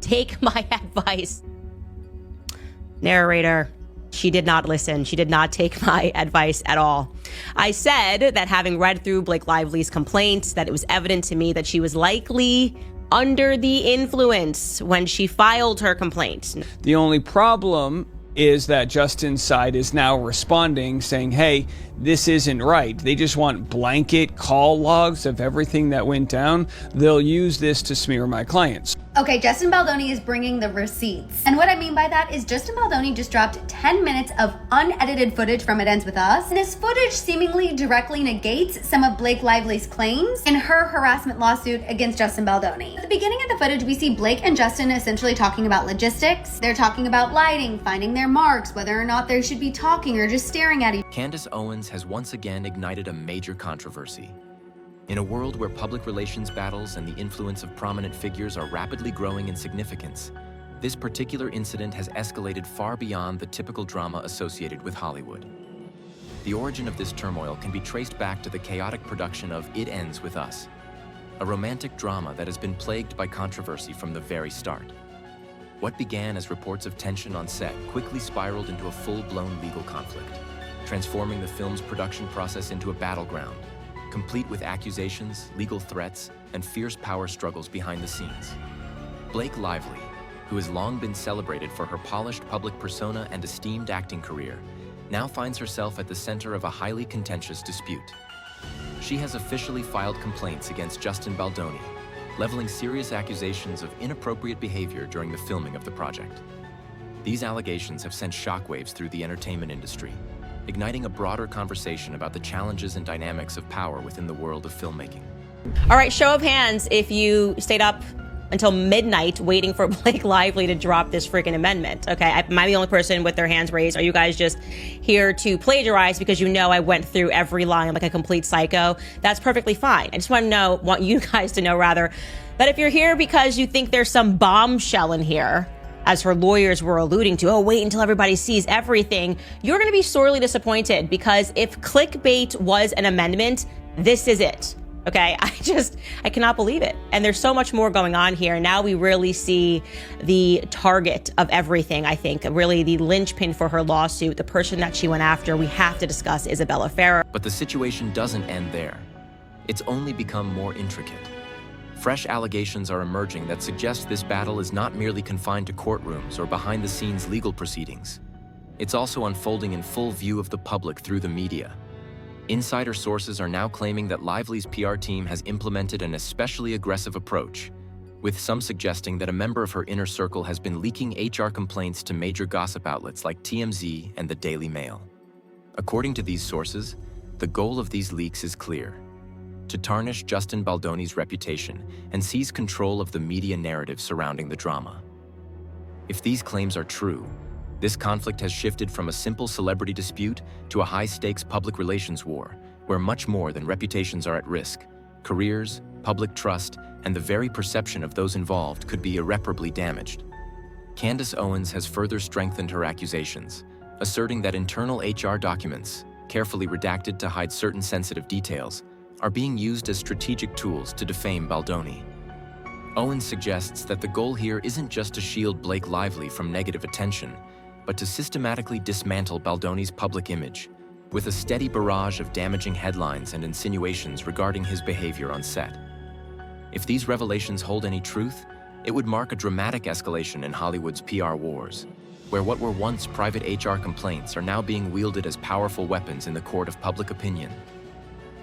take my advice. Narrator, she did not listen. She did not take my advice at all. I said that having read through Blake Lively's complaints, that it was evident to me that she was likely under the influence when she filed her complaint. The only problem is that Justin's side is now responding, saying, hey, this isn't right. They just want blanket call logs of everything that went down. They'll use this to smear my clients. Okay, Justin Baldoni is bringing the receipts. And what I mean by that is Justin Baldoni just dropped 10 minutes of unedited footage from It Ends With Us. And this footage seemingly directly negates some of Blake Lively's claims in her harassment lawsuit against Justin Baldoni. At the beginning of the footage, we see Blake and Justin essentially talking about logistics. They're talking about lighting, finding their marks, whether or not they should be talking or just staring at each other. Candace Owens has once again ignited a major controversy. In a world where public relations battles and the influence of prominent figures are rapidly growing in significance, this particular incident has escalated far beyond the typical drama associated with Hollywood. The origin of this turmoil can be traced back to the chaotic production of It Ends With Us, a romantic drama that has been plagued by controversy from the very start. What began as reports of tension on set quickly spiraled into a full-blown legal conflict, transforming the film's production process into a battleground, complete with accusations, legal threats, and fierce power struggles behind the scenes. Blake Lively, who has long been celebrated for her polished public persona and esteemed acting career, now finds herself at the center of a highly contentious dispute. She has officially filed complaints against Justin Baldoni, leveling serious accusations of inappropriate behavior during the filming of the project. These allegations have sent shockwaves through the entertainment industry, igniting a broader conversation about the challenges and dynamics of power within the world of filmmaking. All right, show of hands if you stayed up until midnight waiting for Blake Lively to drop this freaking amendment. Okay, am I the only person with their hands raised? Are you guys just here to plagiarize because you know I went through every line like a complete psycho? That's perfectly fine. I just want you guys to know rather, that if you're here because you think there's some bombshell in here, as her lawyers were alluding to, oh, wait until everybody sees everything, you're going to be sorely disappointed, because if clickbait was an amendment, this is it. Okay, I cannot believe it. And there's so much more going on here. Now we really see the target of everything, I think. Really the linchpin for her lawsuit, the person that she went after. We have to discuss Isabella Ferrer. But the situation doesn't end there. It's only become more intricate. Fresh allegations are emerging that suggest this battle is not merely confined to courtrooms or behind-the-scenes legal proceedings. It's also unfolding in full view of the public through the media. Insider sources are now claiming that Lively's PR team has implemented an especially aggressive approach, with some suggesting that a member of her inner circle has been leaking HR complaints to major gossip outlets like TMZ and the Daily Mail. According to these sources, the goal of these leaks is clear: to tarnish Justin Baldoni's reputation and seize control of the media narrative surrounding the drama. If these claims are true, this conflict has shifted from a simple celebrity dispute to a high-stakes public relations war, where much more than reputations are at risk. Careers, public trust, and the very perception of those involved could be irreparably damaged. Candace Owens has further strengthened her accusations, asserting that internal HR documents, carefully redacted to hide certain sensitive details, are being used as strategic tools to defame Baldoni. Owens suggests that the goal here isn't just to shield Blake Lively from negative attention, but to systematically dismantle Baldoni's public image, with a steady barrage of damaging headlines and insinuations regarding his behavior on set. If these revelations hold any truth, it would mark a dramatic escalation in Hollywood's PR wars, where what were once private HR complaints are now being wielded as powerful weapons in the court of public opinion.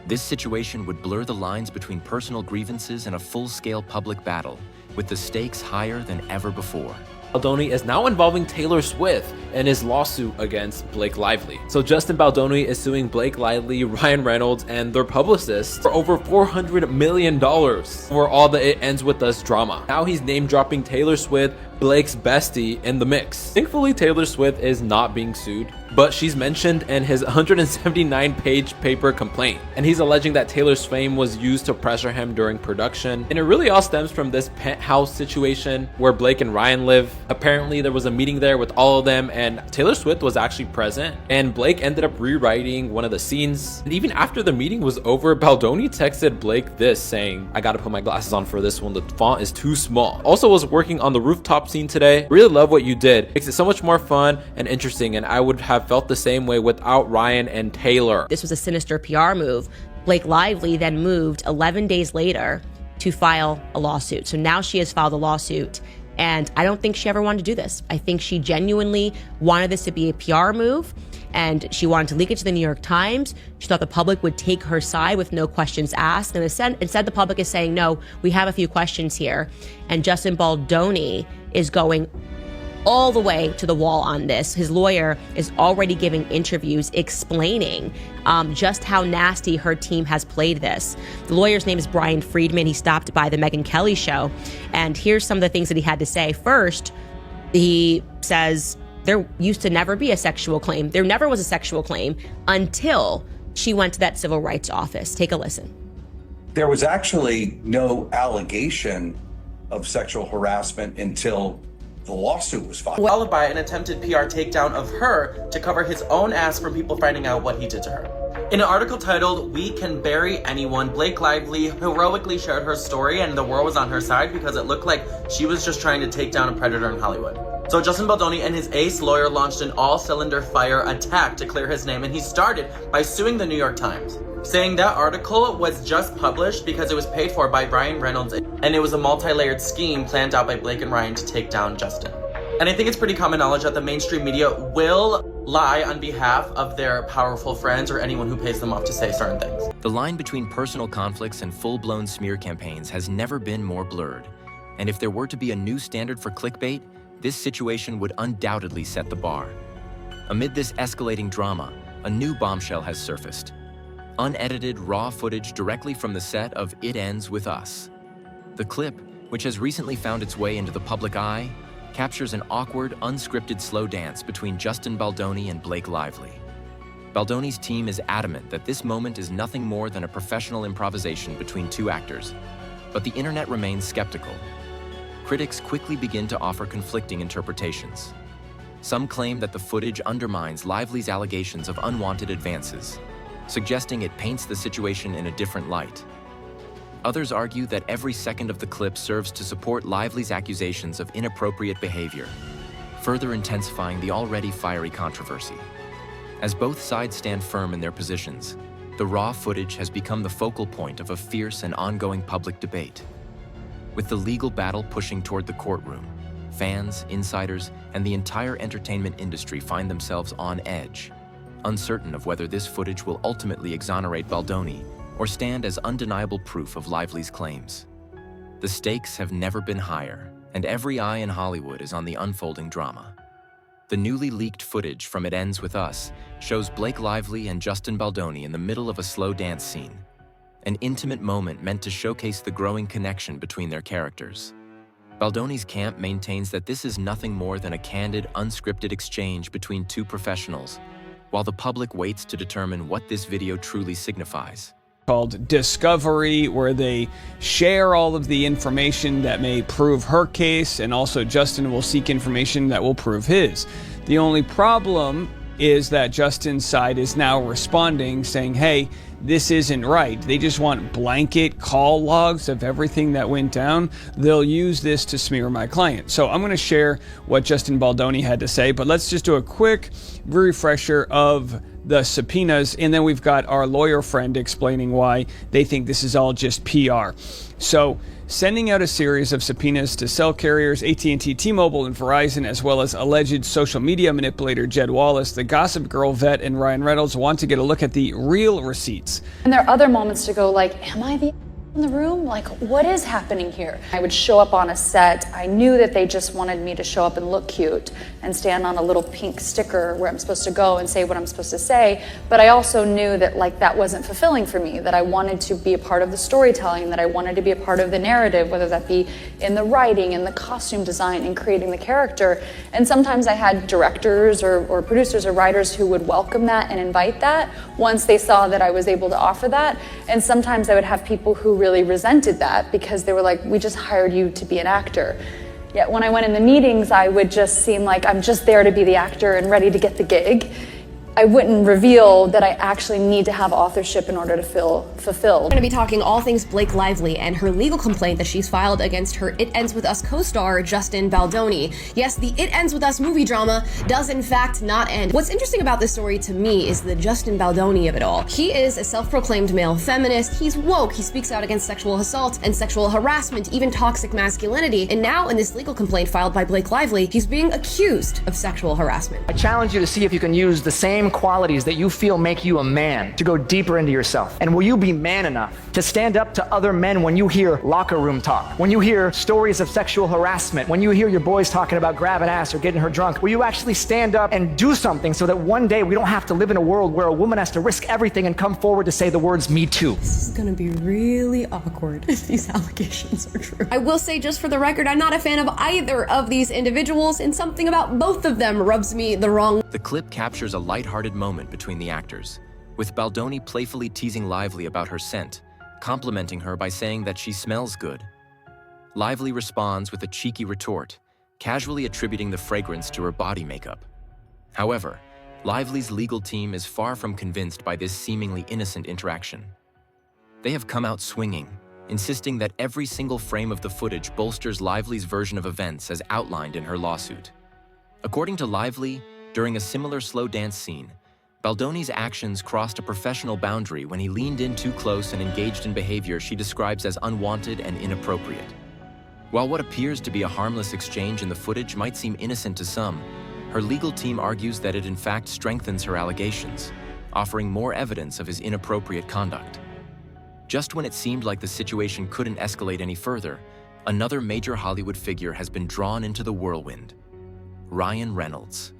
This situation would blur the lines between personal grievances and a full-scale public battle, with the stakes higher than ever before. Baldoni is now involving Taylor Swift in his lawsuit against Blake Lively. So Justin Baldoni is suing Blake Lively, Ryan Reynolds, and their publicists for over $400 million for all the It Ends With Us drama. Now he's name-dropping Taylor Swift, Blake's bestie, in the mix. Thankfully, Taylor Swift is not being sued, but she's mentioned in his 179-page paper complaint. And he's alleging that Taylor's fame was used to pressure him during production. And it really all stems from this penthouse situation where Blake and Ryan live. Apparently there was a meeting there with all of them, and Taylor Swift was actually present, and Blake ended up rewriting one of the scenes. And even after the meeting was over, Baldoni texted Blake this, saying, "I gotta put my glasses on for this one, the font is too small." Also was working on the rooftop scene today. Really love what you did. Makes it so much more fun and interesting, and I would have felt the same way without Ryan and Taylor. This was a sinister PR move. Blake Lively then moved 11 days later to file a lawsuit. So now she has filed a lawsuit, and I don't think she ever wanted to do this. I think she genuinely wanted this to be a PR move, and she wanted to leak it to the New York Times. She thought the public would take her side with no questions asked. And instead the public is saying, no, we have a few questions here. And Justin Baldoni is going all the way to the wall on this. His lawyer is already giving interviews explaining just how nasty her team has played this. The lawyer's name is Brian Friedman. He stopped by the Megyn Kelly show, and here's some of the things that he had to say. First, he says there used to never be a sexual claim. There never was a sexual claim until she went to that civil rights office. Take a listen. There was actually no allegation of sexual harassment until the lawsuit was filed. Followed by an attempted PR takedown of her to cover his own ass from people finding out what he did to her. In an article titled, "We Can Bury Anyone," Blake Lively heroically shared her story, and the world was on her side because it looked like she was just trying to take down a predator in Hollywood. So Justin Baldoni and his ace lawyer launched an all-cylinder fire attack to clear his name, and he started by suing the New York Times, saying that article was just published because it was paid for by Ryan Reynolds, and it was a multi-layered scheme planned out by Blake and Ryan to take down Justin. And I think it's pretty common knowledge that the mainstream media will lie on behalf of their powerful friends or anyone who pays them off to say certain things. The line between personal conflicts and full-blown smear campaigns has never been more blurred. And if there were to be a new standard for clickbait, this situation would undoubtedly set the bar. Amid this escalating drama, a new bombshell has surfaced. Unedited, raw footage directly from the set of It Ends With Us. The clip, which has recently found its way into the public eye, captures an awkward, unscripted slow dance between Justin Baldoni and Blake Lively. Baldoni's team is adamant that this moment is nothing more than a professional improvisation between two actors, but the internet remains skeptical. Critics quickly begin to offer conflicting interpretations. Some claim that the footage undermines Lively's allegations of unwanted advances, suggesting it paints the situation in a different light. Others argue that every second of the clip serves to support Lively's accusations of inappropriate behavior, further intensifying the already fiery controversy. As both sides stand firm in their positions, the raw footage has become the focal point of a fierce and ongoing public debate. With the legal battle pushing toward the courtroom, fans, insiders, and the entire entertainment industry find themselves on edge, uncertain of whether this footage will ultimately exonerate Baldoni or stand as undeniable proof of Lively's claims. The stakes have never been higher, and every eye in Hollywood is on the unfolding drama. The newly leaked footage from It Ends With Us shows Blake Lively and Justin Baldoni in the middle of a slow dance scene, an intimate moment meant to showcase the growing connection between their characters. Baldoni's camp maintains that this is nothing more than a candid, unscripted exchange between two professionals, while the public waits to determine what this video truly signifies. Called Discovery, where they share all of the information that may prove her case, and also Justin will seek information that will prove his. The only problem is that Justin's side is now responding, saying, hey, this isn't right. They just want blanket call logs of everything that went down. They'll use this to smear my client. So I'm going to share what Justin Baldoni had to say, but let's just do a quick refresher of the subpoenas, and then we've got our lawyer friend explaining why they think this is all just PR. So, sending out a series of subpoenas to cell carriers, AT&T, T-Mobile, and Verizon, as well as alleged social media manipulator Jed Wallace, the Gossip Girl vet, and Ryan Reynolds want to get a look at the real receipts. And there are other moments to go like, am I the in the room? Like, what is happening here? I would show up on a set. I knew that they just wanted me to show up and look cute and stand on a little pink sticker where I'm supposed to go and say what I'm supposed to say. But I also knew that like that wasn't fulfilling for me, that I wanted to be a part of the storytelling, that I wanted to be a part of the narrative, whether that be in the writing, in the costume design, in creating the character. And sometimes I had directors or producers or writers who would welcome that and invite that once they saw that I was able to offer that. And sometimes I would have people who really resented that because they were like, we just hired you to be an actor. Yet when I went in the meetings, I would just seem like I'm just there to be the actor and ready to get the gig. I wouldn't reveal that I actually need to have authorship in order to feel fulfilled. We're going to be talking all things Blake Lively and her legal complaint that she's filed against her It Ends With Us co-star Justin Baldoni. Yes, the It Ends With Us movie drama does in fact not end. What's interesting about this story to me is the Justin Baldoni of it all. He is a self-proclaimed male feminist. He's woke. He speaks out against sexual assault and sexual harassment, even toxic masculinity. And now in this legal complaint filed by Blake Lively, he's being accused of sexual harassment. I challenge you to see if you can use the same qualities that you feel make you a man to go deeper into yourself. And will you be man enough to stand up to other men when you hear locker room talk, when you hear stories of sexual harassment, when you hear your boys talking about grabbing ass or getting her drunk? Will you actually stand up and do something so that one day we don't have to live in a world where a woman has to risk everything and come forward to say the words "me too"? This is gonna be really awkward if these allegations are true. I will say, just for the record, I'm not a fan of either of these individuals, and something about both of them rubs me the wrong. The clip captures a lighthearted moment between the actors, with Baldoni playfully teasing Lively about her scent, complimenting her by saying that she smells good. Lively responds with a cheeky retort, casually attributing the fragrance to her body makeup. However, Lively's legal team is far from convinced by this seemingly innocent interaction. They have come out swinging, insisting that every single frame of the footage bolsters Lively's version of events as outlined in her lawsuit. According to Lively, during a similar slow dance scene, Baldoni's actions crossed a professional boundary when he leaned in too close and engaged in behavior she describes as unwanted and inappropriate. While what appears to be a harmless exchange in the footage might seem innocent to some, her legal team argues that it in fact strengthens her allegations, offering more evidence of his inappropriate conduct. Just when it seemed like the situation couldn't escalate any further, another major Hollywood figure has been drawn into the whirlwind: Ryan Reynolds.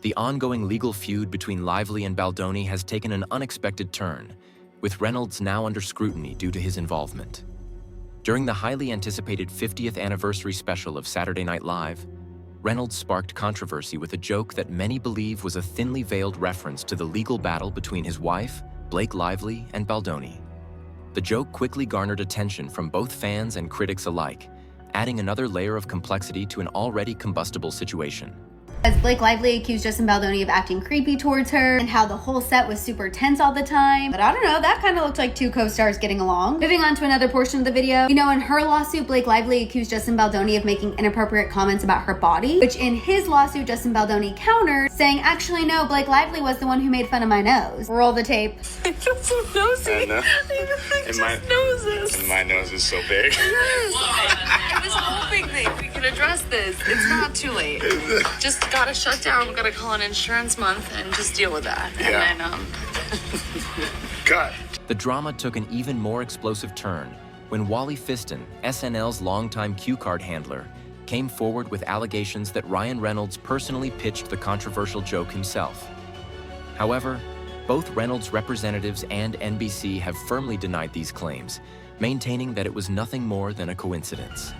The ongoing legal feud between Lively and Baldoni has taken an unexpected turn, with Reynolds now under scrutiny due to his involvement. During the highly anticipated 50th anniversary special of Saturday Night Live, Reynolds sparked controversy with a joke that many believe was a thinly veiled reference to the legal battle between his wife, Blake Lively, and Baldoni. The joke quickly garnered attention from both fans and critics alike, adding another layer of complexity to an already combustible situation. As Blake Lively accused Justin Baldoni of acting creepy towards her and how the whole set was super tense all the time. But I don't know, that kind of looked like two co-stars getting along. Moving on to another portion of the video, you know, in her lawsuit, Blake Lively accused Justin Baldoni of making inappropriate comments about her body, which in his lawsuit, Justin Baldoni countered, saying, actually no, Blake Lively was the one who made fun of my nose. Roll the tape. I feel so nosy. I know. And my nose is so big. Yes. I was hoping that we could address this. It's not too late. Just gotta shut down. We gotta call an insurance month and just deal with that. Yeah. And then, God. The drama took an even more explosive turn when Wally Fiston, SNL's longtime cue card handler, came forward with allegations that Ryan Reynolds personally pitched the controversial joke himself. However, both Reynolds' representatives and NBC have firmly denied these claims, maintaining that it was nothing more than a coincidence.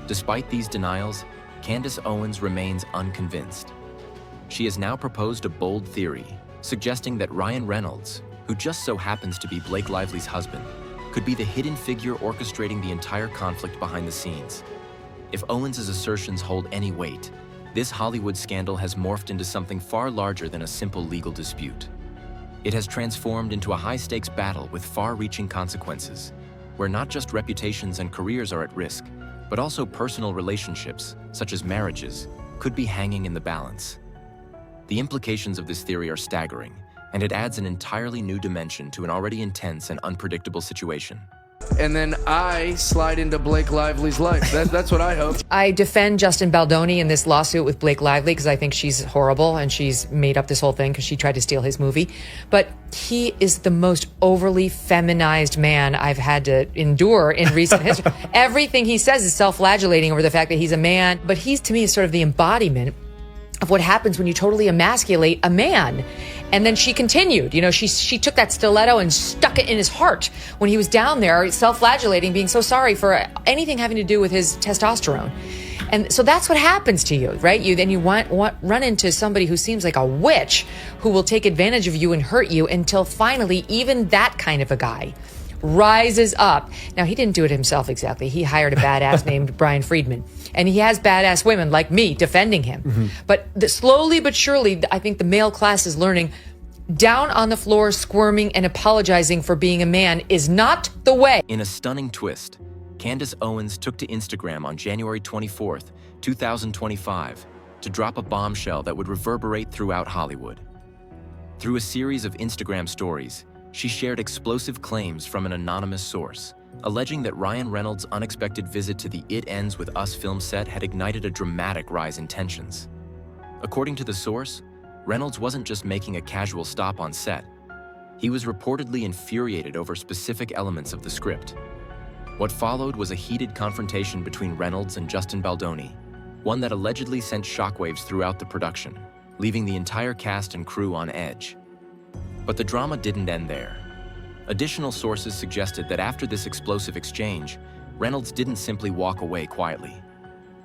Despite these denials, Candace Owens remains unconvinced. She has now proposed a bold theory, suggesting that Ryan Reynolds, who just so happens to be Blake Lively's husband, could be the hidden figure orchestrating the entire conflict behind the scenes. If Owens' assertions hold any weight, this Hollywood scandal has morphed into something far larger than a simple legal dispute. It has transformed into a high-stakes battle with far-reaching consequences, where not just reputations and careers are at risk, but also personal relationships, such as marriages, could be hanging in the balance. The implications of this theory are staggering, and it adds an entirely new dimension to an already intense and unpredictable situation. And then I slide into Blake Lively's life. That's what I hope. I defend Justin Baldoni in this lawsuit with Blake Lively because I think she's horrible and she's made up this whole thing because she tried to steal his movie. But he is the most overly feminized man I've had to endure in recent history. Everything he says is self-flagellating over the fact that he's a man. But he's, to me, is sort of the embodiment of what happens when you totally emasculate a man. And then she continued, you know, she took that stiletto and stuck it in his heart when he was down there self-flagellating, being so sorry for anything having to do with his testosterone. And so that's what happens to you, right? You run into somebody who seems like a witch who will take advantage of you and hurt you until finally even that kind of a guy rises up. Now, he didn't do it himself exactly. He hired a badass named Brian Friedman. And he has badass women like me defending him. But slowly but surely, I think the male class is learning down on the floor, squirming and apologizing for being a man is not the way. In a stunning twist, Candace Owens took to Instagram on January 24th, 2025, to drop a bombshell that would reverberate throughout Hollywood. Through a series of Instagram stories, she shared explosive claims from an anonymous source, alleging that Ryan Reynolds' unexpected visit to the It Ends With Us film set had ignited a dramatic rise in tensions. According to the source, Reynolds wasn't just making a casual stop on set. He was reportedly infuriated over specific elements of the script. What followed was a heated confrontation between Reynolds and Justin Baldoni, one that allegedly sent shockwaves throughout the production, leaving the entire cast and crew on edge. But the drama didn't end there. Additional sources suggested that after this explosive exchange, Reynolds didn't simply walk away quietly.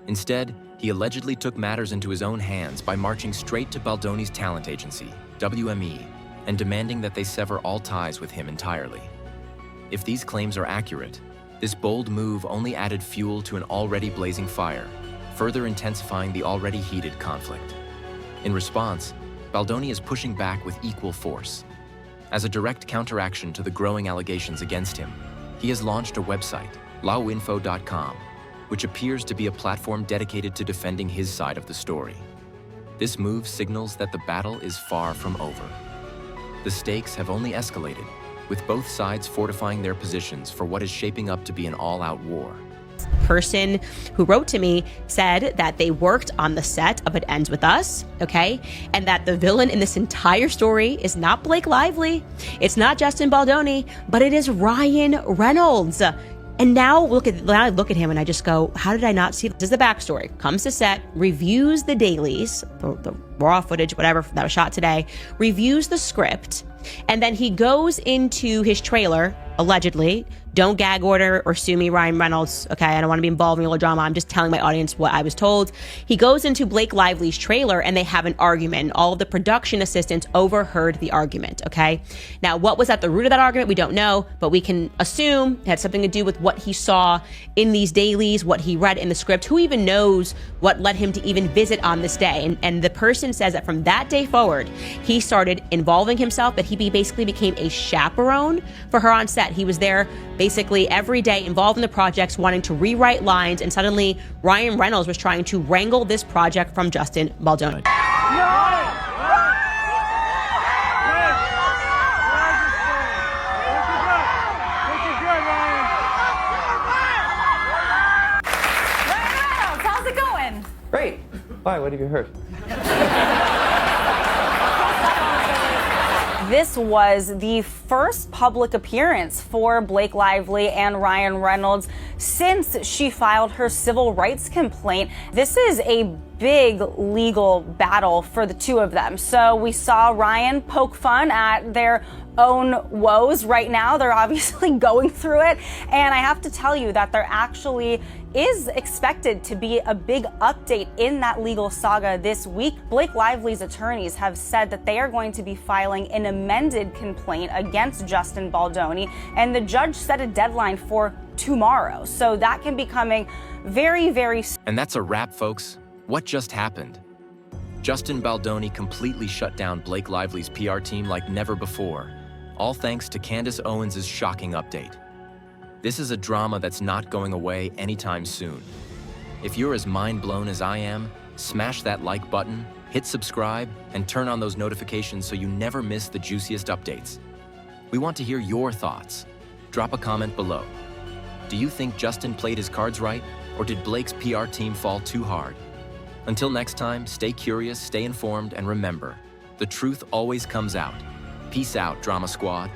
Instead, he allegedly took matters into his own hands by marching straight to Baldoni's talent agency, WME, and demanding that they sever all ties with him entirely. If these claims are accurate, this bold move only added fuel to an already blazing fire, further intensifying the already heated conflict. In response, Baldoni is pushing back with equal force. As a direct counteraction to the growing allegations against him, he has launched a website, lawinfo.com, which appears to be a platform dedicated to defending his side of the story. This move signals that the battle is far from over. The stakes have only escalated, with both sides fortifying their positions for what is shaping up to be an all-out war. Person who wrote to me said that they worked on the set of It Ends With Us, okay? And that the villain in this entire story is not Blake Lively, it's not Justin Baldoni, but it is Ryan Reynolds. And now I look at him and I just go, how did I not see this? This is the backstory. Comes to set, reviews the dailies, the raw footage, whatever that was shot today, reviews the script, and then he goes into his trailer, allegedly. Don't gag order or sue me, Ryan Reynolds. Okay, I don't want to be involved in real drama. I'm just telling my audience what I was told. He goes into Blake Lively's trailer and they have an argument. All of the production assistants overheard the argument, okay? Now, what was at the root of that argument? We don't know, but we can assume it had something to do with what he saw in these dailies, what he read in the script. Who even knows what led him to even visit on this day? And the person says that from that day forward, he started involving himself, that he basically became a chaperone for her on set. He was there basically every day, involved in the projects, wanting to rewrite lines, and suddenly Ryan Reynolds was trying to wrangle this project from Justin Baldoni. How's it going? Great. Why? What have you heard? This was the first public appearance for Blake Lively and Ryan Reynolds since she filed her civil rights complaint. This is a big legal battle for the two of them. So we saw Ryan poke fun at their own woes. Right now, they're obviously going through it. And I have to tell you that there actually is expected to be a big update in that legal saga this week. Blake Lively's attorneys have said that they are going to be filing an amended complaint against Justin Baldoni, and the judge set a deadline for tomorrow. So that can be coming very, very soon. And that's a wrap, folks. What just happened? Justin Baldoni completely shut down Blake Lively's PR team like never before, all thanks to Candace Owens' shocking update. This is a drama that's not going away anytime soon. If you're as mind-blown as I am, smash that like button, hit subscribe, and turn on those notifications so you never miss the juiciest updates. We want to hear your thoughts. Drop a comment below. Do you think Justin played his cards right, or did Blake's PR team fall too hard? Until next time, stay curious, stay informed, and remember, the truth always comes out. Peace out, Drama Squad.